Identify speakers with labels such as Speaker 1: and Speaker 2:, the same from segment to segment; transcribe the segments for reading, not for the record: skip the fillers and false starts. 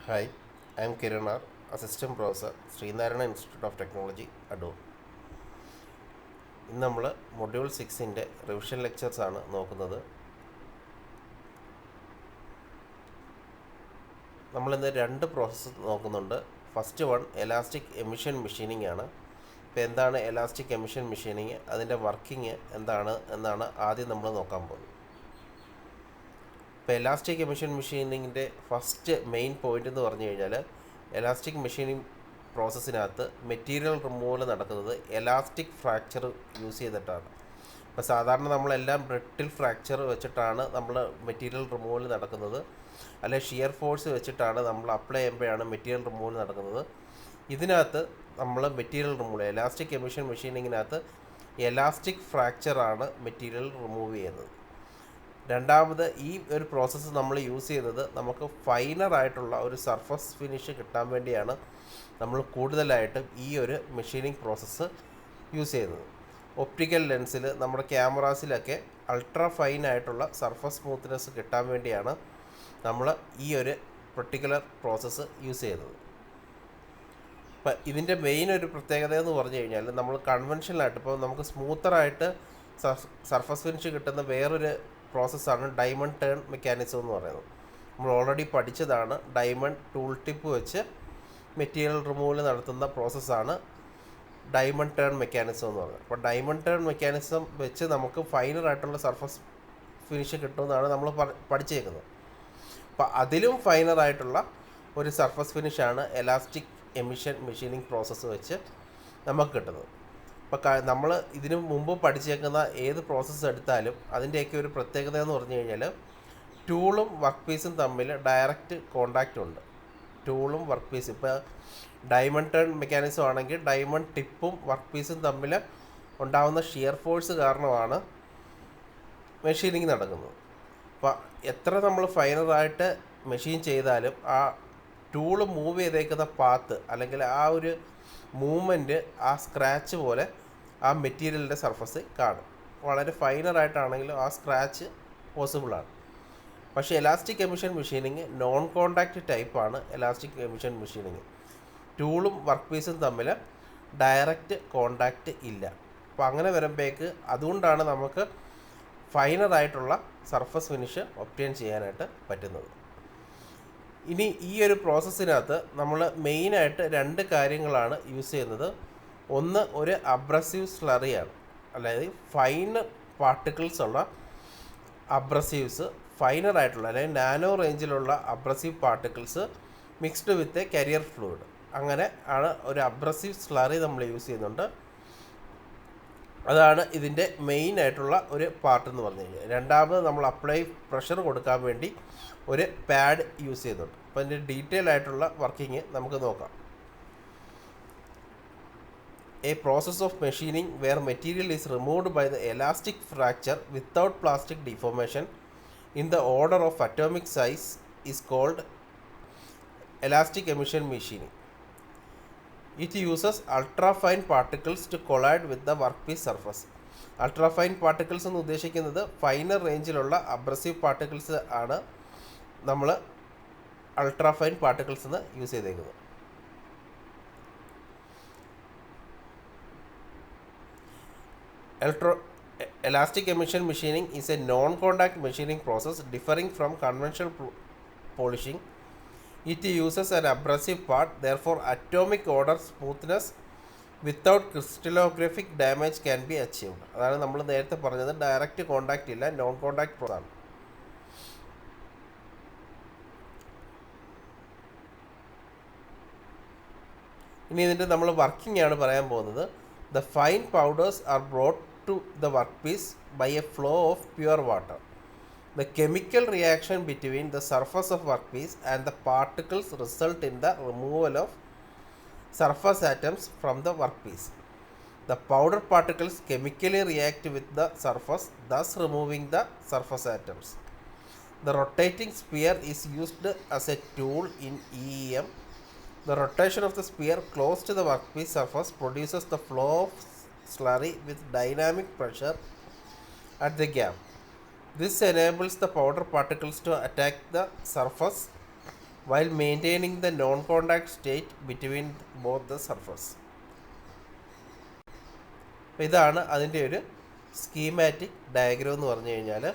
Speaker 1: Hi, I am Kiranar, Assistant Professor, Srinarayana Institute of Technology, Adoor. ഇന്ന് നമ്മൾ module 6-ൻ്റെ revision ലെക്ചേഴ്സാണ് നോക്കുന്നത്. നമ്മളിന്ന് രണ്ട് പ്രോസസ്സ് നോക്കുന്നുണ്ട്. First one elastic emission machining ആണ്. ഇപ്പോൾ എന്താണ് എലാസ്റ്റിക് എമിഷൻ മെഷീനിങ്, അതിൻ്റെ വർക്കിംഗ് എന്താണ് എന്നാണ് ആദ്യം നമ്മൾ നോക്കാൻ പോകുന്നത്. ഇപ്പോൾ എലാസ്റ്റിക് എമിഷൻ മെഷീനിങ്ങിൻ്റെ ഫസ്റ്റ് മെയിൻ പോയിൻ്റ് എന്ന് പറഞ്ഞു കഴിഞ്ഞാൽ, എലാസ്റ്റിക് മെഷീനിങ് പ്രോസസ്സിനകത്ത് മെറ്റീരിയൽ റിമൂവൽ നടക്കുന്നത് എലാസ്റ്റിക് ഫ്രാക്ചർ യൂസ് ചെയ്തിട്ടാണ്. ഇപ്പോൾ സാധാരണ നമ്മളെല്ലാം ബ്രിട്ടിൽ ഫ്രാക്ചർ വെച്ചിട്ടാണ് നമ്മൾ മെറ്റീരിയൽ റിമൂവൽ നടക്കുന്നത്, അല്ലെങ്കിൽ ഷിയർ ഫോഴ്സ് വെച്ചിട്ടാണ് നമ്മൾ അപ്ലൈ ചെയ്യുമ്പോഴാണ് മെറ്റീരിയൽ റിമൂവൽ നടക്കുന്നത്. ഇതിനകത്ത് നമ്മൾ മെറ്റീരിയൽ റിമൂവൽ എലാസ്റ്റിക് എമിഷൻ മെഷീനിങ്ങിനകത്ത് എലാസ്റ്റിക് ഫ്രാക്ചറാണ് മെറ്റീരിയൽ റിമൂവ് ചെയ്യുന്നത്. രണ്ടാമത് ഈ ഒരു പ്രോസസ്സ് നമ്മൾ യൂസ് ചെയ്യുന്നത് നമുക്ക് ഫൈനറായിട്ടുള്ള ഒരു സർഫസ് ഫിനിഷ് കിട്ടാൻ വേണ്ടിയാണ് നമ്മൾ കൂടുതലായിട്ടും ഈ ഒരു മെഷീനിങ് പ്രോസസ്സ് യൂസ് ചെയ്യുന്നത്. ഒപ്റ്റിക്കൽ ലെൻസിൽ, നമ്മുടെ ക്യാമറാസിലൊക്കെ അൾട്രാ ഫൈനായിട്ടുള്ള സർഫസ് സ്മൂത്ത്നെസ് കിട്ടാൻ വേണ്ടിയാണ് നമ്മൾ ഈ ഒരു പർട്ടിക്കുലർ പ്രോസസ്സ് യൂസ് ചെയ്യുന്നത്. ഇപ്പം ഇതിൻ്റെ മെയിൻ ഒരു പ്രത്യേകത എന്ന് പറഞ്ഞു കഴിഞ്ഞാൽ, നമ്മൾ കൺവെൻഷനലായിട്ട് ഇപ്പോൾ നമുക്ക് സ്മൂത്തറായിട്ട് സർഫസ് ഫിനിഷ് കിട്ടുന്ന വേറൊരു പ്രോസസ്സാണ് ഡയമണ്ട് ടേൺ മെക്കാനിസം എന്ന് പറയുന്നത്. നമ്മൾ ഓൾറെഡി പഠിച്ചതാണ്. ഡയമണ്ട് ടൂൾ ടിപ്പ് വെച്ച് മെറ്റീരിയൽ റിമൂവൽ നടത്തുന്ന പ്രോസസ്സാണ് ഡയമണ്ട് ടേൺ മെക്കാനിസം എന്ന് പറയുന്നത്. അപ്പോൾ ഡയമണ്ട് ടേൺ മെക്കാനിസം വെച്ച് നമുക്ക് ഫൈനറായിട്ടുള്ള സർഫസ് ഫിനിഷ് കിട്ടുമെന്നാണ് നമ്മൾ പഠിച്ചേക്കുന്നത്. അപ്പോൾ അതിലും ഫൈനറായിട്ടുള്ള ഒരു സർഫസ് ഫിനിഷാണ് എലാസ്റ്റിക് എമിഷൻ മെഷീനിങ് പ്രോസസ്സ് വെച്ച് നമുക്ക് കിട്ടുന്നത്. അപ്പോൾ നമ്മൾ ഇതിനു മുമ്പ് പഠിച്ചേക്കുന്ന ഏത് പ്രോസസ്സ് എടുത്താലും അതിൻ്റെയൊക്കെ ഒരു പ്രത്യേകത എന്ന് പറഞ്ഞു കഴിഞ്ഞാൽ, ടൂളും വർക്ക് പീസും തമ്മിൽ ഡയറക്റ്റ് കോണ്ടാക്റ്റ് ഉണ്ട്. ടൂളും വർക്ക് പീസും, ഇപ്പോൾ ഡയമണ്ട് ടേൺ മെക്കാനിസം ആണെങ്കിൽ ഡയമണ്ട് ടിപ്പും വർക്ക് പീസും തമ്മിൽ ഉണ്ടാകുന്ന ഷിയർ ഫോഴ്സ് കാരണമാണ് മെഷീനിങ് നടക്കുന്നത്. അപ്പോൾ എത്ര നമ്മൾ ഫൈനറായിട്ട് മെഷീൻ ചെയ്താലും ആ ടൂള് മൂവ് ചെയ്തേക്കുന്ന പാത്ത് അല്ലെങ്കിൽ ആ ഒരു മൂവ്മെൻറ്റ്, ആ സ്ക്രാച്ച് പോലെ ആ മെറ്റീരിയലിൻ്റെ സർഫസ് കാണും. വളരെ ഫൈനറായിട്ടാണെങ്കിലും ആ സ്ക്രാച്ച് പോസിബിളാണ്. പക്ഷേ elastic emission machining non contact ടൈപ്പാണ്. എലാസ്റ്റിക് എമിഷൻ മെഷീനിങ് ടൂളും വർക്ക് പീസും തമ്മിൽ ഡയറക്റ്റ് കോണ്ടാക്റ്റ് ഇല്ല. അപ്പോൾ അങ്ങനെ വരുമ്പോഴേക്ക് അതുകൊണ്ടാണ് നമുക്ക് ഫൈനറായിട്ടുള്ള സർഫസ് ഫിനിഷ് ഒബ്റ്റെയിൻ ചെയ്യാനായിട്ട് പറ്റുന്നത്. ഇനി ഈ ഒരു പ്രോസസ്സിനകത്ത് നമ്മൾ മെയിനായിട്ട് രണ്ട് കാര്യങ്ങളാണ് യൂസ് ചെയ്യുന്നത്. ഒന്ന്, ഒരു അബ്രസീവ് സ്ലറിയാണ്, അതായത് ഫൈൻ പാർട്ടിക്കിൾസ് ഉള്ള അബ്രസീവ്സ്, ഫൈനറായിട്ടുള്ള അല്ലെങ്കിൽ നാനോ റേഞ്ചിലുള്ള abrasive particles mixed with a carrier fluid, അങ്ങനെ ആണ് ഒരു അബ്രസീവ് സ്ലറി നമ്മൾ യൂസ് ചെയ്യുന്നുണ്ട്. അതാണ് ഇതിൻ്റെ മെയിൻ ആയിട്ടുള്ള ഒരു പാർട്ട് എന്ന് പറഞ്ഞു കഴിഞ്ഞാൽ. രണ്ടാമത്, നമ്മൾ അപ്ലൈ പ്രഷർ കൊടുക്കാൻ വേണ്ടി ഒരു പാഡ് യൂസ് ചെയ്യുന്നുണ്ട്. അപ്പോൾ അതിൻ്റെ ഡീറ്റെയിൽ ആയിട്ടുള്ള വർക്കിംഗ് നമുക്ക് നോക്കാം. A process of machining where material is removed by the elastic fracture without plastic deformation in the order of atomic size is called elastic emission machining. It uses ultrafine particles to collide with the workpiece surface. Ultrafine particles എന്ന് ഉദ്ദേശിക്കുന്നത് finer റേഞ്ചിലുള്ള abrasive particles ആണ് നമ്മൾ ultrafine particles എന്ന് use ചെയ്തേക്കുന്നത്. Elastic emission machining is a non-contact machining process differing from conventional polishing. It uses an abrasive part, therefore atomic order smoothness without crystallographic damage can be achieved. അതാണ് നമ്മൾ നേരത്തെ പറഞ്ഞത്, direct contact ഇല്ല, non contact പ്രോസസ്സാണ്. ഇനി ഇതിൻ്റെ നമ്മൾ working ആണ് പറയാൻ പോകുന്നത്. The fine powders are brought to the workpiece by a flow of pure water. The chemical reaction between the surface of workpiece and the particles result in the removal of surface atoms from the workpiece. The powder particles chemically react with the surface, thus removing the surface atoms. The rotating sphere is used as a tool in EEM. The rotation of the sphere close to the workpiece surface produces the flow of slurry with dynamic pressure at the gap. This enables the powder particles to attack the surface while maintaining the non-contact state between both the surface. അപ്പോൾ ഇതാണ് അതിൻ്റെ ഒരു schematic diagram എന്ന് പറഞ്ഞു കഴിഞ്ഞാൽ.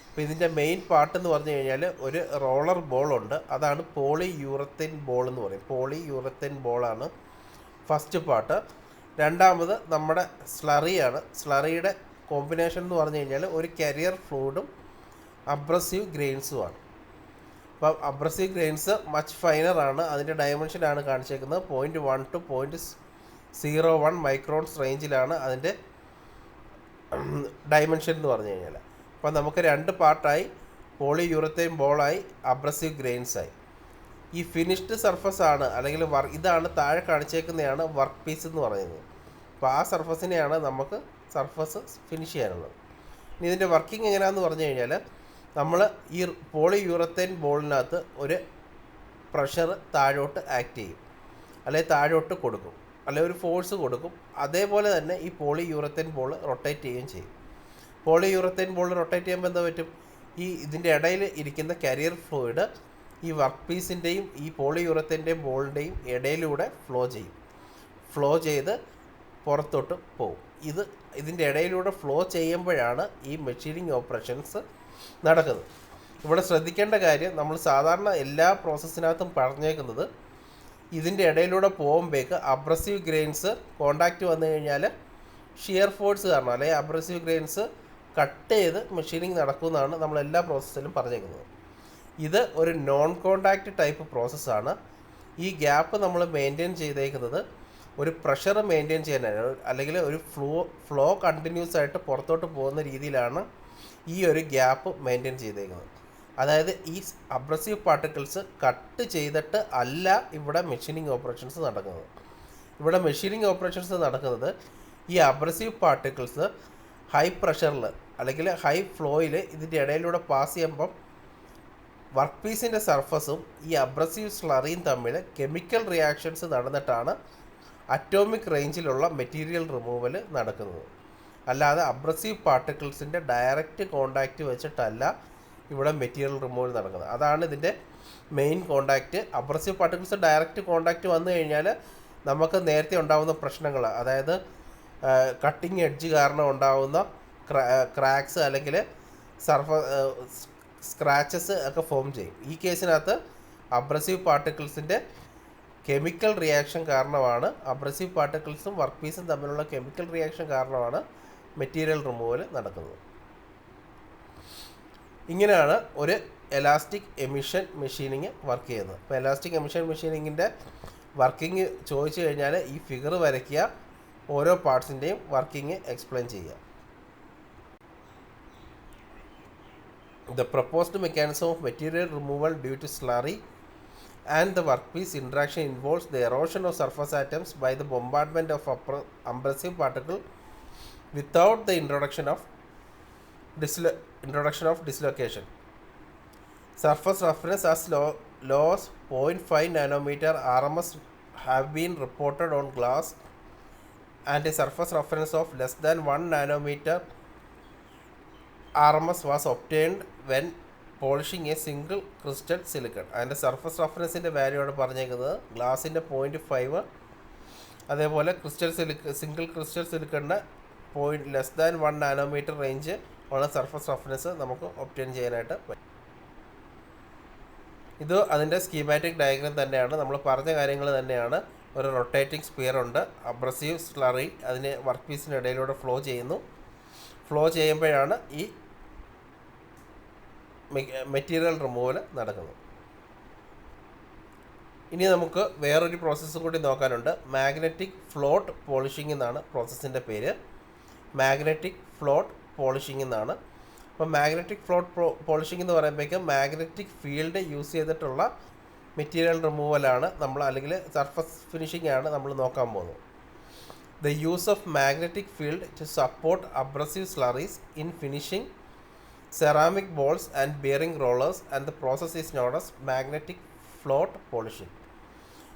Speaker 1: അപ്പോൾ ഇതിൻ്റെ main part എന്ന് പറഞ്ഞു കഴിഞ്ഞാൽ ഒരു റോളർ ബോളുണ്ട്, അതാണ് പോളി യൂറത്തൈൻ ബോൾ എന്ന് പറയും. പോളി യൂറത്തൈൻ ബോളാണ് ഫസ്റ്റ് പാർട്ട്. രണ്ടാമത് നമ്മുടെ സ്ലറിയാണ്. സ്ലറിയുടെ കോമ്പിനേഷൻ എന്ന് പറഞ്ഞു കഴിഞ്ഞാൽ ഒരു കരിയർ ഫ്ലൂയിഡും അബ്രസീവ് ഗ്രെയിൻസുമാണ്. അപ്പം അബ്രസീവ് ഗ്രെയിൻസ് മച്ച് ഫൈനറാണ്. അതിൻ്റെ ഡയമെൻഷനാണ് കാണിച്ചേക്കുന്നത്. 0.1 to 0.01 മൈക്രോൺസ് റേഞ്ചിലാണ് അതിൻ്റെ ഡയമെൻഷൻ എന്ന് പറഞ്ഞു കഴിഞ്ഞാൽ. അപ്പം നമുക്ക് രണ്ട് പാർട്ടായി, പോളി യൂറത്തൈൻ ബോളായി, അബ്രസീവ് ഗ്രെയിൻസായി. ഈ ഫിനിഷ്ഡ് സർഫസ് ആണ്, അല്ലെങ്കിൽ ഇതാണ് താഴെ കാണിച്ചേക്കുന്നതാണ് വർക്ക് പീസ് എന്ന് പറയുന്നത്. അപ്പോൾ ആ സർഫസിനെയാണ് നമുക്ക് സർഫസ് ഫിനിഷ് ചെയ്യാനുള്ളത്. ഇനി ഇതിൻ്റെ വർക്കിംഗ് എങ്ങനെയാണെന്ന് പറഞ്ഞു കഴിഞ്ഞാൽ, നമ്മൾ ഈ പോളി യൂറത്തൈൻ ബോളിനകത്ത് ഒരു പ്രഷർ താഴോട്ട് ആക്ട് ചെയ്യും, അല്ലെങ്കിൽ താഴോട്ട് കൊടുക്കും, അല്ലെങ്കിൽ ഒരു ഫോഴ്സ് കൊടുക്കും. അതേപോലെ തന്നെ ഈ പോളി യൂറത്തൈൻ ബോൾ റൊട്ടേറ്റ് ചെയ്യുകയും ചെയ്യും. പോളി യൂറത്തൈൻ ബോൾ റൊട്ടേറ്റ് ചെയ്യുമ്പോൾ എന്താ പറ്റും, ഇതിൻ്റെ ഇടയിൽ ഇരിക്കുന്ന കരിയർ ഫ്ലൂയിഡ് ഈ വർക്ക് പീസിൻ്റെയും ഈ പോളി യൂറത്തൈൻ്റെയും ബോളിൻ്റെയും ഇടയിലൂടെ ഫ്ലോ ചെയ്ത് പുറത്തോട്ട് പോകും. ഇതിൻ്റെ ഇടയിലൂടെ ഫ്ലോ ചെയ്യുമ്പോഴാണ് ഈ മെഷീനിങ് ഓപ്പറേഷൻസ് നടക്കുന്നത്. ഇവിടെ ശ്രദ്ധിക്കേണ്ട കാര്യം, നമ്മൾ സാധാരണ എല്ലാ പ്രോസസ്സിനകത്തും പറഞ്ഞേക്കുന്നത് ഇതിൻ്റെ ഇടയിലൂടെ പോകുമ്പോഴേക്ക് അബ്രസീവ് ഗ്രെയിൻസ് കോണ്ടാക്റ്റ് വന്നു കഴിഞ്ഞാൽ ഷിയർ ഫോഴ്സ് കാരണം, അല്ലെങ്കിൽ അബ്രസീവ് ഗ്രെയിൻസ് കട്ട് ചെയ്ത് മെഷീനിങ് നടക്കുമെന്നാണ് നമ്മൾ എല്ലാ പ്രോസസ്സിലും പറഞ്ഞേക്കുന്നത്. ഇത് ഒരു നോൺ കോണ്ടാക്റ്റ് ടൈപ്പ് പ്രോസസ്സാണ്. ഈ ഗ്യാപ്പ് നമ്മൾ മെയിൻറ്റെയിൻ ചെയ്തേക്കുന്നത് ഒരു പ്രഷർ മെയിൻറ്റെയിൻ ചെയ്യാനാണ്, അല്ലെങ്കിൽ ഒരു ഫ്ലോ കണ്ടിന്യൂസ് ആയിട്ട് പുറത്തോട്ട് പോകുന്ന രീതിയിലാണ് ഈ ഒരു ഗ്യാപ്പ് മെയിൻറ്റെയിൻ ചെയ്തേക്കുന്നത്. അതായത് ഈ അബ്രസീവ് പാർട്ടിക്കിൾസ് കട്ട് ചെയ്തിട്ട് അല്ല ഇവിടെ മെഷീനിങ് ഓപ്പറേഷൻസ് നടക്കുന്നത്. ഇവിടെ മെഷീനിങ് ഓപ്പറേഷൻസ് നടക്കുന്നത് ഈ അബ്രസീവ് പാർട്ടിക്കിൾസ് ഹൈ പ്രഷറിൽ അല്ലെങ്കിൽ ഹൈ ഫ്ലോയിൽ ഇതിൻ്റെ ഇടയിലൂടെ പാസ് ചെയ്യുമ്പം വർക്ക് പീസിൻ്റെ സർഫസും ഈ അബ്രസീവ് സ്ലറിയും തമ്മിൽ കെമിക്കൽ റിയാക്ഷൻസ് നടന്നിട്ടാണ് അറ്റോമിക് റേഞ്ചിലുള്ള മെറ്റീരിയൽ റിമൂവൽ നടക്കുന്നത്. അല്ലാതെ അബ്രസീവ് പാർട്ടിക്കിൾസിൻ്റെ ഡയറക്റ്റ് കോണ്ടാക്റ്റ് വെച്ചിട്ടല്ല ഇവിടെ മെറ്റീരിയൽ റിമൂവൽ നടക്കുന്നത്. അതാണ് ഇതിൻ്റെ main contact. Abrasive particles direct contact വന്നു കഴിഞ്ഞാൽ നമുക്ക് നേരത്തെ ഉണ്ടാകുന്ന പ്രശ്നങ്ങൾ, അതായത് കട്ടിങ് എഡ്ജ് കാരണം ഉണ്ടാകുന്ന ക്രാക്സ് അല്ലെങ്കിൽ സ്ക്രാച്ചസ് ഒക്കെ ഫോം ചെയ്യും. ഈ കേസിനകത്ത് അബ്രസീവ് പാർട്ടിക്കിൾസിൻ്റെ കെമിക്കൽ റിയാക്ഷൻ കാരണമാണ്, അബ്രസീവ് പാർട്ടിക്കിൾസും വർക്ക് പീസും തമ്മിലുള്ള കെമിക്കൽ റിയാക്ഷൻ കാരണമാണ് മെറ്റീരിയൽ റിമൂവൽ നടക്കുന്നത്. ഇങ്ങനെയാണ് ഒരു എലാസ്റ്റിക് എമിഷൻ മെഷീനിങ് വർക്ക് ചെയ്യുന്നത്. അപ്പോൾ എലാസ്റ്റിക് എമിഷൻ മെഷീനിങ്ങിൻ്റെ വർക്കിംഗ് ചോദിച്ചു കഴിഞ്ഞാൽ ഈ ഫിഗർ വരയ്ക്കുക, ഓരോ പാർട്സിൻ്റെയും വർക്കിംഗ് എക്സ്പ്ലെയിൻ ചെയ്യുക. The proposed mechanism of material removal due to slurry and the workpiece interaction involves the erosion of surface atoms by the bombardment of abrasive particle without the introduction of dislocation. Surface roughness as low as 0.5 nanometer RMS have been reported on glass, and a surface roughness of less than 1 nanometer RMS was obtained when polishing a single crystal silicon. അതിൻ്റെ surface റഫറൻസിൻ്റെ value ആണ് പറഞ്ഞേക്കുന്നത്. ഗ്ലാസിൻ്റെ 0.5, അതേപോലെ single crystal സിലിക്കണിൻ്റെ less than 1 nanometre range ഉള്ള surface reference നമുക്ക് obtain ചെയ്യാനായിട്ട് പറ്റും. ഇത് അതിൻ്റെ സ്കീമാറ്റിക് ഡയഗ്രാം തന്നെയാണ്, നമ്മൾ പറഞ്ഞ കാര്യങ്ങൾ തന്നെയാണ്. ഒരു റൊട്ടേറ്റിംഗ് സ്പിയർ ഉണ്ട്, അബ്രസീവ് സ്ലറി അതിന് വർക്ക് പീസിന് ഇടയിലൂടെ ഫ്ലോ ചെയ്യുമ്പോഴാണ് ഈ മെറ്റീരിയൽ റിമൂവൽ നടക്കുന്നത്. ഇനി നമുക്ക് വേറൊരു പ്രോസസ്സും കൂടി നോക്കാനുണ്ട്. മാഗ്നറ്റിക് ഫ്ലോട്ട് പോളിഷിംഗ് എന്നാണ് പ്രോസസ്സിൻ്റെ പേര്. മാഗ്നറ്റിക് ഫ്ലോട്ട് പോളിഷിംഗ് എന്നാണ്. അപ്പോൾ മാഗ്നറ്റിക് ഫ്ലോട്ട് പോളിഷിംഗ് എന്ന് പറയുമ്പോഴേക്കും മാഗ്നറ്റിക് ഫീൽഡ് യൂസ് ചെയ്തിട്ടുള്ള മെറ്റീരിയൽ റിമൂവലാണ് നമ്മൾ, അല്ലെങ്കിൽ സർഫസ് ഫിനിഷിംഗ് ആണ് നമ്മൾ നോക്കാൻ പോകുന്നത്. The use of magnetic field to support abrasive slurries in finishing ceramic balls and bearing rollers, and the process is known as magnetic float polishing.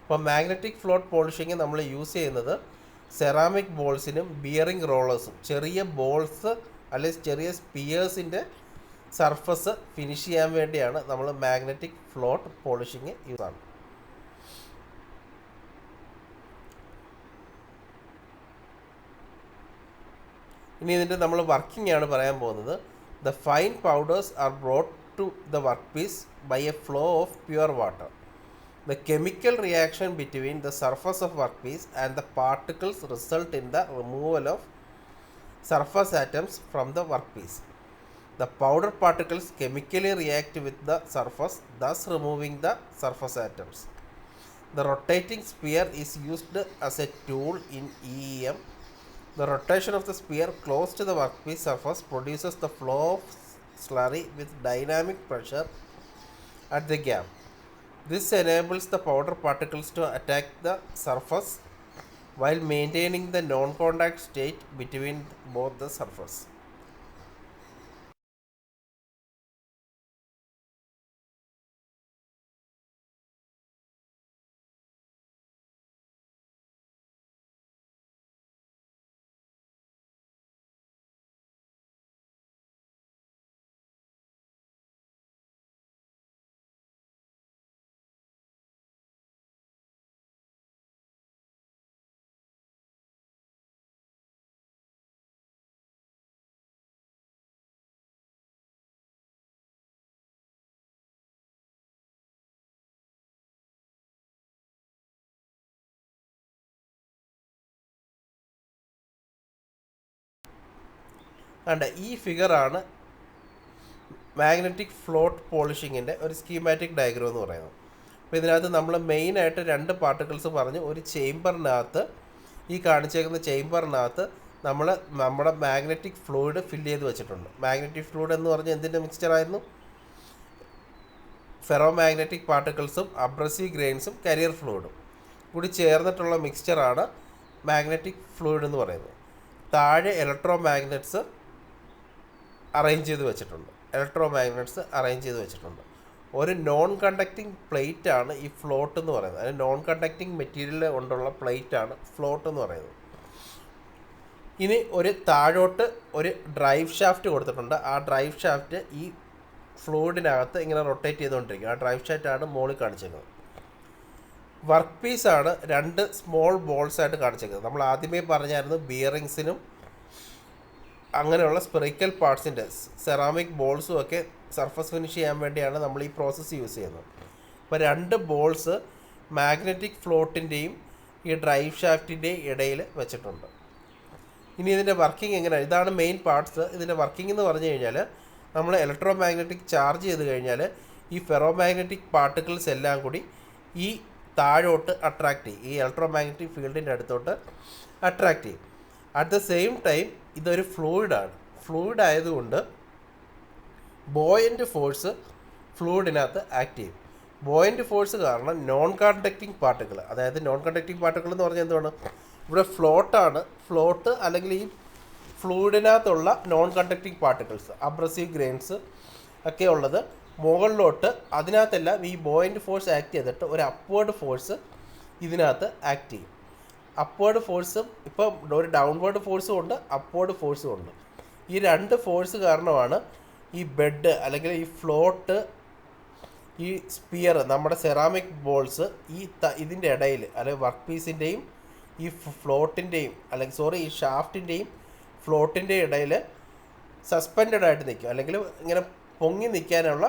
Speaker 1: അപ്പോൾ magnetic float polishing നമ്മൾ use ചെയ്യുന്നത് ceramic ബോൾസിനും bearing റോളേഴ്സും, ചെറിയ balls അല്ലെങ്കിൽ ചെറിയ സ്പിയേഴ്സിൻ്റെ surface finish ചെയ്യാൻ വേണ്ടിയാണ് നമ്മൾ magnetic float polishing use ആണ്. ഇനി ഇതിൻ്റെ നമ്മൾ വർക്കിംഗ് ആണ് പറയാൻ പോകുന്നത്. The fine powders are brought to the work piece by a flow of pure water. The chemical reaction between the surface of workpiece and the particles result in the removal of surface atoms from the workpiece. The powder particles chemically react with the surface, thus removing the surface atoms. The rotating sphere is used as a tool in EEM. The rotation of the sphere close to the workpiece surface produces the flow of slurry with dynamic pressure at the gap. This enables the powder particles to attack the surface while maintaining the non-contact state between both the surface. And ഈ ഫിഗറാണ് magnetic float പോളിഷിങ്ങിൻ്റെ ഒരു schematic diagram എന്ന് പറയുന്നത്. അപ്പോൾ ഇതിനകത്ത് നമ്മൾ മെയിനായിട്ട് രണ്ട് particles പറഞ്ഞു. ഒരു ചേംബറിനകത്ത്, ഈ കാണിച്ചേക്കുന്ന ചേംബറിനകത്ത് നമ്മൾ നമ്മുടെ മാഗ്നറ്റിക് ഫ്ലൂയിഡ് ഫില്ല് ചെയ്ത് വെച്ചിട്ടുണ്ട്. മാഗ്നറ്റിക് ഫ്ലൂയിഡ് എന്ന് പറഞ്ഞാൽ എന്തിൻ്റെ മിക്സ്ചറായിരുന്നു? ഫെറോ മാഗ്നറ്റിക് പാർട്ടിക്കിൾസും അബ്രസീവ് ഗ്രെയിൻസും കരിയർ ഫ്ലൂയിഡും കൂടി ചേർന്നിട്ടുള്ള മിക്സ്ചറാണ് മാഗ്നറ്റിക് ഫ്ലൂയിഡ് എന്ന് പറയുന്നത്. താഴെ ഇലക്ട്രോ മാഗ്നറ്റ്സ് അറേഞ്ച് ചെയ്ത് വെച്ചിട്ടുണ്ട്. ഒരു നോൺ കണ്ടക്റ്റിംഗ് പ്ലേറ്റ് ആണ് ഈ ഫ്ലോട്ട് എന്ന് പറയുന്നത്. അതിന് നോൺ കണ്ടക്റ്റിംഗ് മെറ്റീരിയൽ കൊണ്ടുള്ള പ്ലേറ്റ് ആണ് ഫ്ലോട്ട് എന്ന് പറയുന്നത്. ഇനി ഒരു താഴോട്ട് ഒരു ഡ്രൈവ് ഷാഫ്റ്റ് കൊടുത്തിട്ടുണ്ട്. ആ ഡ്രൈവ് ഷാഫ്റ്റ് ഈ ഫ്ലൂയിഡിനകത്ത് ഇങ്ങനെ റൊട്ടേറ്റ് ചെയ്തുകൊണ്ടിരിക്കും. ആ ഡ്രൈവ് ഷാഫ്റ്റാണ് മുകളിൽ കാണിച്ചിരിക്കുന്നത്. വർക്ക് പീസാണ് രണ്ട് സ്മോൾ ബോൾസ് ആയിട്ട് കാണിച്ചിരിക്കുന്നത്. നമ്മൾ ആദ്യമേ പറഞ്ഞായിരുന്നു ബിയറിങ്സിനും അങ്ങനെയുള്ള സ്പെറിക്കൽ പാർട്സിൻ്റെ സെറാമിക് ബോൾസും ഒക്കെ സർഫസ് ഫിനിഷ് ചെയ്യാൻ വേണ്ടിയാണ് നമ്മൾ ഈ പ്രോസസ്സ് യൂസ് ചെയ്യുന്നത്. അപ്പോൾ രണ്ട് ബോൾസ് മാഗ്നറ്റിക് ഫ്ലോട്ടിൻ്റെയും ഈ ഡ്രൈവ് ഷാഫ്റ്റിൻ്റെയും ഇടയിൽ വെച്ചിട്ടുണ്ട്. ഇനി ഇതിൻ്റെ വർക്കിംഗ് എങ്ങനെയാണ്? ഇതാണ് മെയിൻ പാർട്സ്. ഇതിൻ്റെ വർക്കിംഗ് എന്ന് പറഞ്ഞു കഴിഞ്ഞാൽ നമ്മൾ ഇലക്ട്രോ മാഗ്നറ്റിക് ചാർജ് ചെയ്ത് കഴിഞ്ഞാൽ ഈ ഫെറോ മാഗ്നറ്റിക് പാർട്ടിക്കിൾസ് എല്ലാം കൂടി ഈ താഴോട്ട് അട്രാക്റ്റ് ചെയ്യും. ഈ ഇലക്ട്രോ മാഗ്നറ്റിക് ഫീൽഡിൻ്റെ അടുത്തോട്ട് അട്രാക്റ്റ് ചെയ്യും. അറ്റ് ദ സെയിം ടൈം ഇതൊരു ഫ്ലൂയിഡാണ്. ഫ്ലൂയിഡ് ആയതുകൊണ്ട് ബോയൻ്റ് ഫോഴ്സ് ഫ്ലൂയിഡിനകത്ത് ആക്ട് ചെയ്യും. ബോയൻ്റ് ഫോഴ്സ് കാരണം നോൺ കണ്ടക്റ്റിംഗ് പാർട്ടിക്കിൾ, അതായത് നോൺ കണ്ടക്റ്റിംഗ് പാർട്ടിക്കിൾ എന്ന് പറഞ്ഞാൽ എന്താണ്? ഇവിടെ ഫ്ലോട്ടാണ്. ഫ്ലോട്ട് അല്ലെങ്കിൽ ഈ ഫ്ലൂയിഡിനകത്തുള്ള non conducting particles abrasive grains ഒക്കെ ഉള്ളത് മുകളിലോട്ട്, അതിനകത്തെല്ലാം ഈ ബോയൻ്റ് ഫോഴ്സ് ആക്ട് ചെയ്തിട്ട് ഒരു അപ്വേർഡ് ഫോഴ്സ് ഇതിനകത്ത് ആക്ട് ചെയ്യും. അപ്വേർഡ് ഫോഴ്സും ഇപ്പം ഒരു ഡൗൺവേർഡ് ഫോഴ്സും ഉണ്ട്, അപ്വേർഡ് ഫോഴ്സും ഉണ്ട്. ഈ രണ്ട് ഫോഴ്സ് കാരണമാണ് ഈ ബെഡ് അല്ലെങ്കിൽ ഈ ഫ്ലോട്ട്, ഈ സ്പിയർ, നമ്മുടെ സെറാമിക് ബോൾസ് ഇതിൻ്റെ ഇടയിൽ, അല്ലെങ്കിൽ വർക്ക് പീസിൻ്റെയും ഈ ഫ്ലോട്ടിൻ്റെയും ഈ ഷാഫ്റ്റിൻ്റെയും ഫ്ലോട്ടിൻ്റെ ഇടയിൽ സസ്പെൻഡഡ് ആയിട്ട് നിൽക്കും, അല്ലെങ്കിൽ ഇങ്ങനെ പൊങ്ങി നിൽക്കാനുള്ള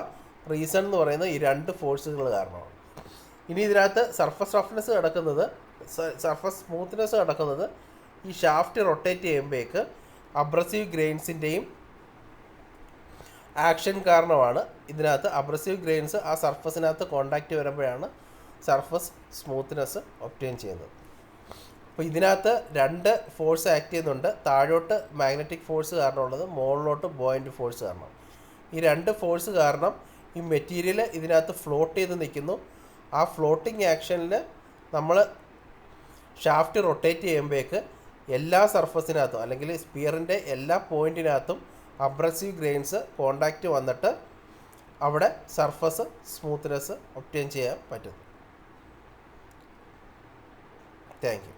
Speaker 1: റീസൺ എന്ന് പറയുന്നത് ഈ രണ്ട് ഫോഴ്സുകൾ കാരണമാണ്. ഇനി ഇതിനകത്ത് സർഫസ് റഫ്നെസ് കിടക്കുന്നത്, സർഫസ് സ്മൂത്ത്നെസ് കിടക്കുന്നത് ഈ ഷാഫ്റ്റ് റൊട്ടേറ്റ് ചെയ്യുമ്പോഴേക്ക് അബ്രസീവ് ഗ്രെയിൻസിൻ്റെയും ആക്ഷൻ കാരണമാണ്. ഇതിനകത്ത് അബ്രസീവ് ഗ്രെയിൻസ് ആ സർഫസിനകത്ത് കോണ്ടാക്റ്റ് വരുമ്പോഴാണ് സർഫസ് സ്മൂത്ത്നെസ് ഒബ്റ്റെയിൻ ചെയ്യുന്നത്. അപ്പോൾ ഇതിനകത്ത് രണ്ട് ഫോഴ്സ് ആക്ട് ചെയ്യുന്നുണ്ട്. താഴോട്ട് മാഗ്നറ്റിക് ഫോഴ്സ് കാരണമുള്ളത്, മുകളിലോട്ട് ബോയൻ്റ് ഫോഴ്സ് കാരണം. ഈ രണ്ട് ഫോഴ്സ് കാരണം ഈ മെറ്റീരിയൽ ഇതിനകത്ത് ഫ്ലോട്ട് ചെയ്ത് നിൽക്കുന്നു. ആ ഫ്ലോട്ടിങ് ആക്ഷനിൽ നമ്മൾ ഷാഫ്റ്റ് റൊട്ടേറ്റ് ചെയ്യുമ്പോഴേക്ക് എല്ലാ സർഫസിനകത്തും അല്ലെങ്കിൽ സ്പിയറിൻ്റെ എല്ലാ പോയിൻറ്റിനകത്തും അബ്രസീവ് ഗ്രെയിൻസ് കോണ്ടാക്റ്റ് വന്നിട്ട് അവിടെ സർഫസ് സ്മൂത്ത്നെസ് ഒബ്റ്റെയിൻ ചെയ്യാൻ പറ്റുന്നു. Thank you.